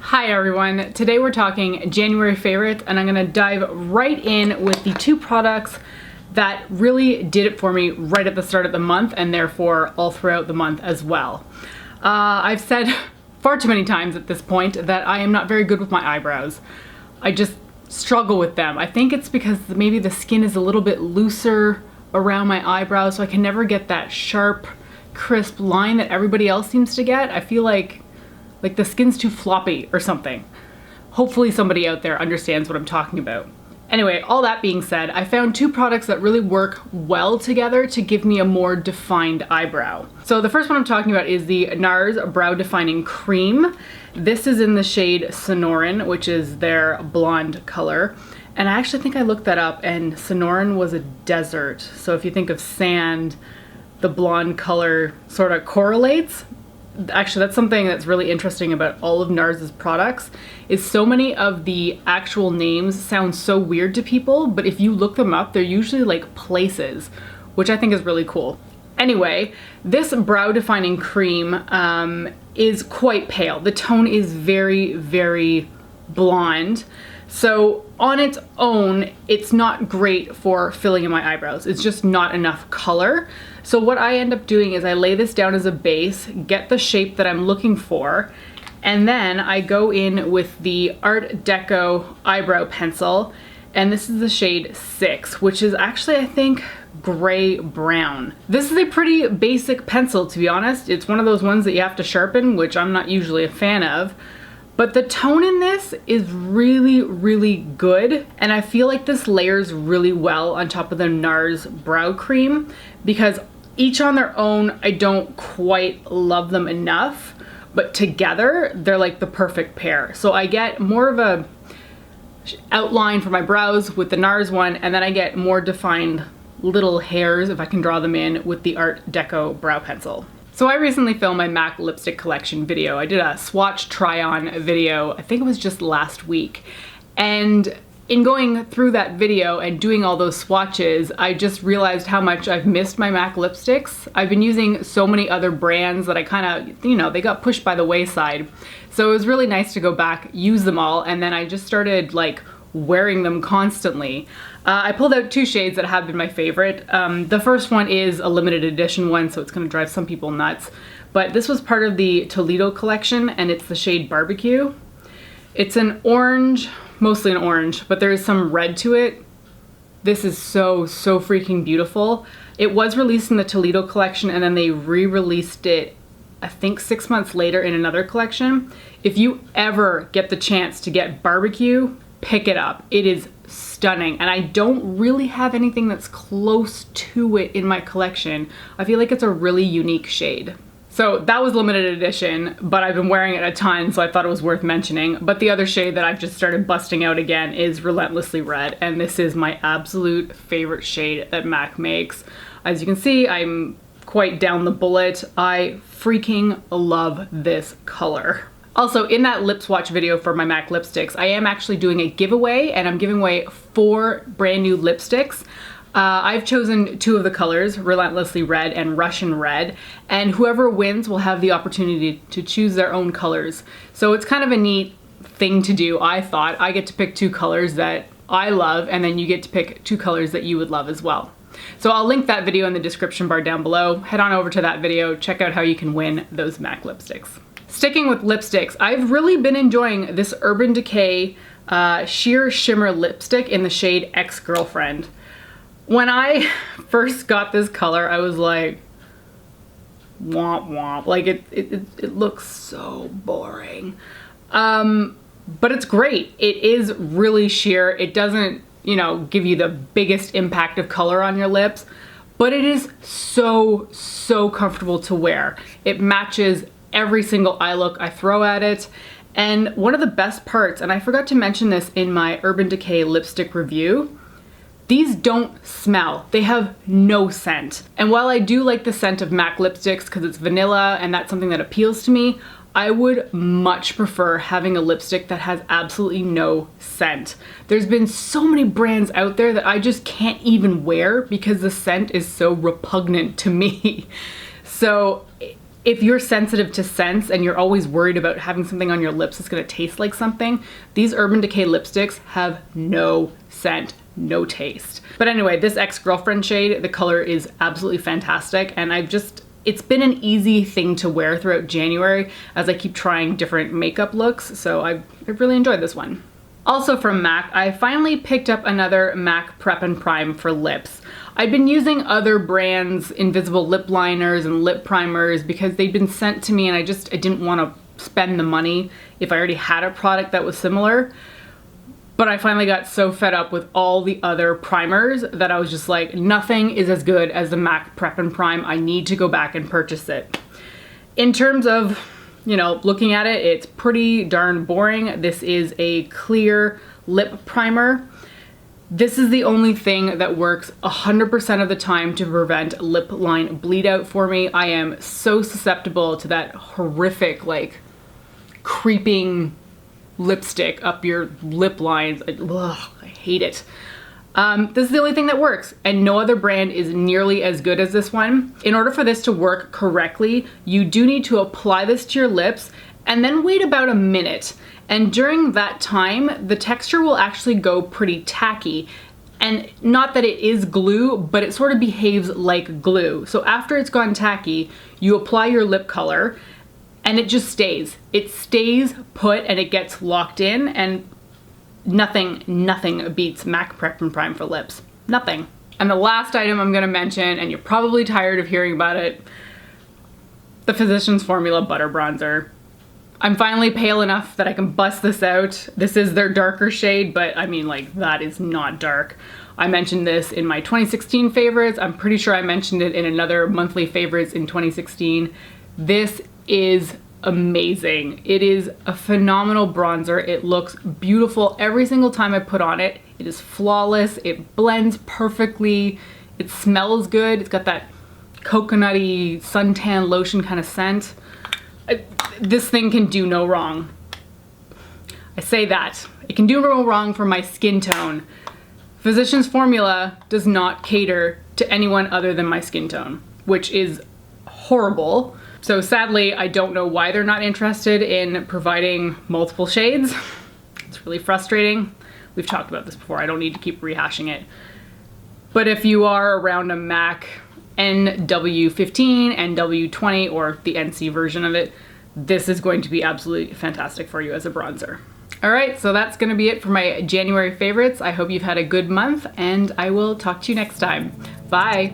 Hi everyone, today we're talking January favorites and I'm gonna dive right in with the two products that really did it for me right at the start of the month and therefore all throughout the month as well. I've said far too many times at this point that I am not very good with my eyebrows. I just struggle with them. I think it's because maybe the skin is a little bit looser around my eyebrows, so I can never get that sharp, crisp line that everybody else seems to get. I feel like the skin's too floppy or something. Hopefully somebody out there understands what I'm talking about. Anyway, all that being said, I found two products that really work well together to give me a more defined eyebrow. So the first one I'm talking about is the NARS Brow Defining Cream. This is in the shade Sonoran, which is their blonde color. And I actually think I looked that up and Sonoran was a desert. So if you think of sand, the blonde color sort of correlates. Actually, that's something that's really interesting about all of NARS's products, is so many of the actual names sound so weird to people, but if you look them up, they're usually like places, which I think is really cool. Anyway, this brow defining cream is quite pale. The tone is very, very blonde. So on its own, it's not great for filling in my eyebrows. It's just not enough color. So what I end up doing is I lay this down as a base, get the shape that I'm looking for, and then I go in with the Art Deco eyebrow pencil, and this is the shade 6, which is actually, I think, gray brown. This is a pretty basic pencil, to be honest. It's one of those ones that you have to sharpen, which I'm not usually a fan of. But the tone in this is really, really good. And I feel like this layers really well on top of the NARS brow cream because each on their own, I don't quite love them enough, but together they're like the perfect pair. So I get more of a outline for my brows with the NARS one, and then I get more defined little hairs, if I can draw them in, with the Art Deco brow pencil. So I recently filmed my MAC lipstick collection video. I did a swatch try-on video, I think it was just last week. And in going through that video and doing all those swatches, I just realized how much I've missed my MAC lipsticks. I've been using so many other brands that I kind of, they got pushed by the wayside. So it was really nice to go back, use them all, and then I just started like wearing them constantly. I pulled out two shades that have been my favorite. The first one is a limited edition one, so it's gonna drive some people nuts. But this was part of the Toledo collection, and it's the shade Barbecue. It's an orange, mostly an orange, but there is some red to it. This is so freaking beautiful. It was released in the Toledo collection, and then they re-released it, I think 6 months later in another collection. If you ever get the chance to get Barbecue, pick it up. It is stunning, and I don't really have anything that's close to it in my collection. I feel like it's a really unique shade. So that was limited edition, but I've been wearing it a ton, so I thought it was worth mentioning. But the other shade that I've just started busting out again is Relentlessly Red, and this is my absolute favorite shade that MAC makes. As you can see, I'm quite down the bullet. I freaking love this color. Also, in that lip swatch video for my MAC lipsticks, I am actually doing a giveaway, and I'm giving away 4 brand new lipsticks. I've chosen 2 of the colors, Relentlessly Red and Russian Red, and whoever wins will have the opportunity to choose their own colors. So it's kind of a neat thing to do, I thought. I get to pick 2 colors that I love, and then you get to pick 2 colors that you would love as well. So I'll link that video in the description bar down below. Head on over to that video, check out how you can win those MAC lipsticks. Sticking with lipsticks, I've really been enjoying this Urban Decay Sheer Shimmer Lipstick in the shade Ex-Girlfriend. When I first got this color, I was like, womp womp. Like it looks so boring. But it's great. It is really sheer. It doesn't, give you the biggest impact of color on your lips, but it is so comfortable to wear. It matches every single eye look I throw at it. And one of the best parts, and I forgot to mention this in my Urban Decay lipstick review, these don't smell. They have no scent. And while I do like the scent of MAC lipsticks because it's vanilla and that's something that appeals to me, I would much prefer having a lipstick that has absolutely no scent. There's been so many brands out there that I just can't even wear because the scent is so repugnant to me. So If you're sensitive to scents and you're always worried about having something on your lips that's gonna taste like something, these Urban Decay lipsticks have no scent, no taste. But anyway, this Ex-Girlfriend shade, the color is absolutely fantastic, and it's been an easy thing to wear throughout January as I keep trying different makeup looks, so I've really enjoyed this one. Also from MAC, I finally picked up another MAC Prep and Prime for lips. I've been using other brands' invisible lip liners and lip primers because they'd been sent to me and I didn't want to spend the money if I already had a product that was similar. But I finally got so fed up with all the other primers that I was just like, nothing is as good as the MAC Prep and Prime. I need to go back and purchase it. In terms of, looking at it, it's pretty darn boring. This is a clear lip primer. This is the only thing that works 100% of the time to prevent lip line bleed out for me. I am so susceptible to that horrific, like, creeping lipstick up your lip lines. I hate it. This is the only thing that works, and no other brand is nearly as good as this one. In order for this to work correctly, you do need to apply this to your lips and then wait about a minute. And during that time, the texture will actually go pretty tacky. And not that it is glue, but it sort of behaves like glue. So after it's gone tacky, you apply your lip color and it just stays. It stays put and it gets locked in, and nothing beats MAC Prep and Prime for lips. Nothing. And the last item I'm gonna mention, and you're probably tired of hearing about it, the Physicians Formula Butter Bronzer. I'm finally pale enough that I can bust this out. This is their darker shade, but I mean, like, that is not dark. I mentioned this in my 2016 favorites. I'm pretty sure I mentioned it in another monthly favorites in 2016. This is amazing. It is a phenomenal bronzer. It looks beautiful every single time I put on it. It is flawless. It blends perfectly. It smells good. It's got that coconutty suntan lotion kind of scent. This thing can do no wrong. I say that. It can do no wrong for my skin tone. Physicians Formula does not cater to anyone other than my skin tone, which is horrible. So sadly, I don't know why they're not interested in providing multiple shades. It's really frustrating. We've talked about this before. I don't need to keep rehashing it. But if you are around a MAC NW15, NW20, or the NC version of it, this is going to be absolutely fantastic for you as a bronzer. All right, so that's gonna be it for my January favorites. I hope you've had a good month, and I will talk to you next time. Bye.